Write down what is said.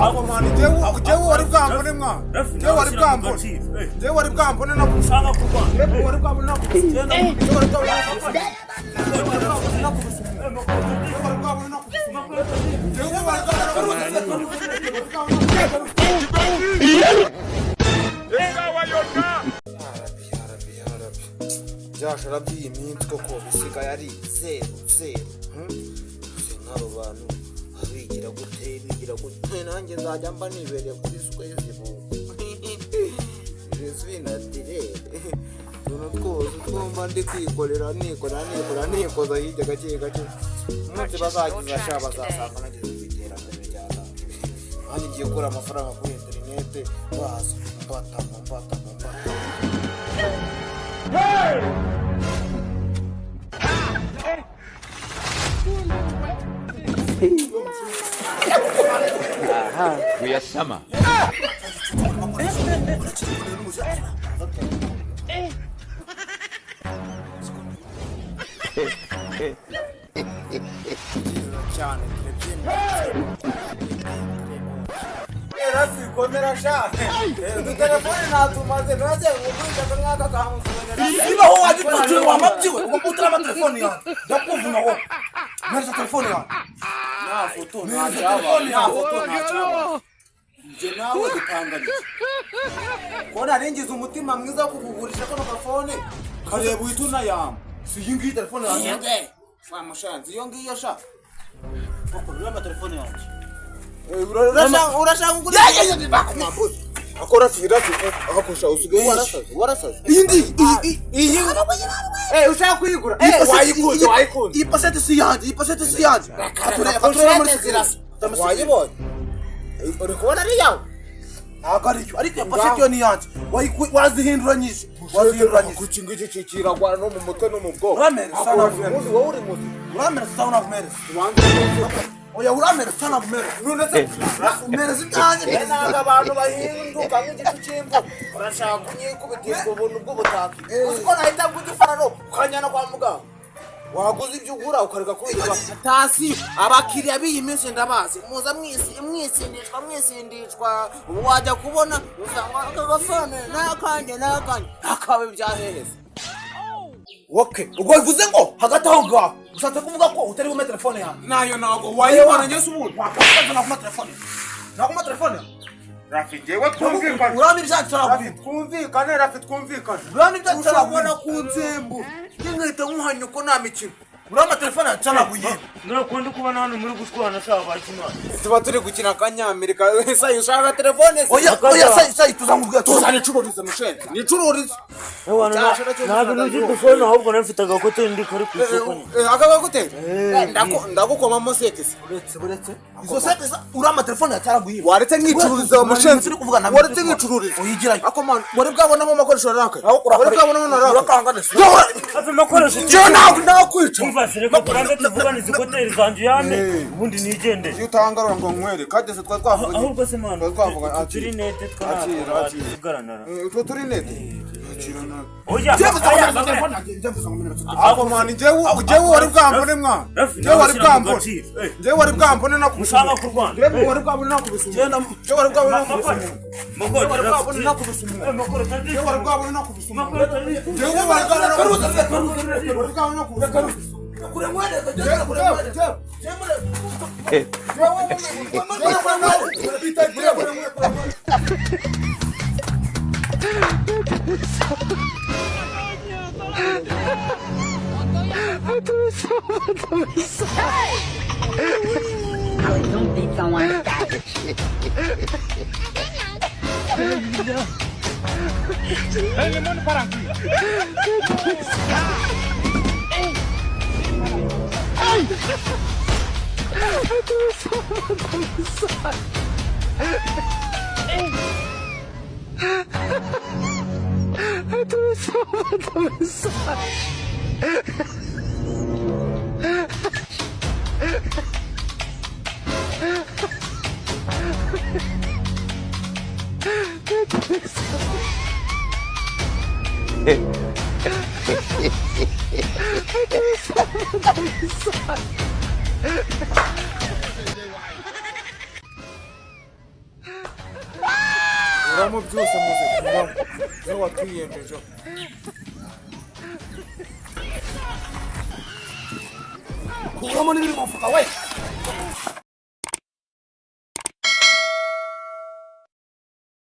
Abo mani jewe wari bwambone mwa. Jewe wari bwambone. Jewe wari bwambone na kushaka kurwana. Jewe wari bwambone na kugenda. Jewe wari bwambone na kugenda. Jashara by'iminsi koko bisigaye ari zero. Nk'abo bantu bigira gute nanjye nzajya mba nibereye kuri swezi bu. Resvinatire. Tuno twose twumva ndi kwikorera nikoza hirya gake. Umunsi bazagiza sha bazasanga nageze kwiterambere ry'aka. Nanjye ngiye gukora amafaranga kuri internet baza mbata. Hey! Aha, kuyasama. Rasi komera sha. Telefone natumaze naze ngumva mwaka kamusubira. Niba ho wagitutse wamabyiwe ugaputra ama telefone yawe. Ndakuvuna ho. Neza telefone yawe. Na foto na chaba. Je nawe dupanganye. Kona rengize umutima mwiza wo kukugurisha kano telefone. Kareba uyituna yam. Si yingi telefone yanjye. Fa mashanzi yongiyo sha. Bakuru ama telefone yanjye. Urashaka nguri mabuzi akora firati akosha usigaye warasaza iyi ushaka kuyigura wayikuze ipasete si yanjye atura muri sirasi wayibonye uri kubona ari yawe ariko ipasete yo ni yanjye wazihinduranyije kuki ngiki kikiragwana no mu mutwe no mu bwoko uramera sana kumere oya uramera sana kumere nonese kumere zitanye abantu bahinduka nk'igicu cy'imvu urashaka kunyikubitishwa ubuntu bw'ubutaka uziko nahita kugifarano ukanyana kwa muganga waguze ibyo ugura ukareka kuyiba tasi abakiriya biyi minsi ndabazi muza mwisindishwa wajya kubona usanga akagafane nakanje akabe byaheheze. Okay, ubwo bivuze ngo hagati aho ngaho ushatse kuvuga ko utari bume telefone yawe nayo nago wayibona nyese ubundi wakaza na telefone nakuma telefone Rafi jewe twumvikana urami byatarakumvikana Rafi twumvikana urami byatarabona ku nzembu ngihita nkuhanya ko nta mikino urama telefone yacanaguye nakundi kubana hano muri gushwana shaba bakimana tuba turi gukina kanyamerika sayi ushaka telefone oya sayi tuzangubwira tuzane cururiza mushenzi ni cururiza ntabwo nzi telefone ahubwo nafite agakote ndi kari ku isoko agakote ndagukoma mo setisi buretse izo setisi urama telefone yacaraguye waretse nkicururiza mushenzi uri kuvuga nawe waretse nkicururiza uyigirayo ako man wari bwabonamo amakoresho raka wari bwabonamo na raka urakangane ave makoresho nakwica Reka kuranze tuvugana izikoteri zanje yame ubundi nigende yutangarura ngo nkwere kageze twavuga ahubwo se man twavuga turi nete twavuganana turi nete oya ako man jewe wari bwambone mwa jewe wari bwambone na mushaka kurwana jewe wari bwambone na kubisuma jewe wari bwambone na kubisuma jewe wari bwambone na kubisuma jewe wari bwambone na kubisuma jewe wari bwambone na kubisuma kure mwende Don't think someone savage. Hey, lemon parang. uramo byose muze kumvamo zo watwiyemeje kuramo n'ibiri mu mufuka we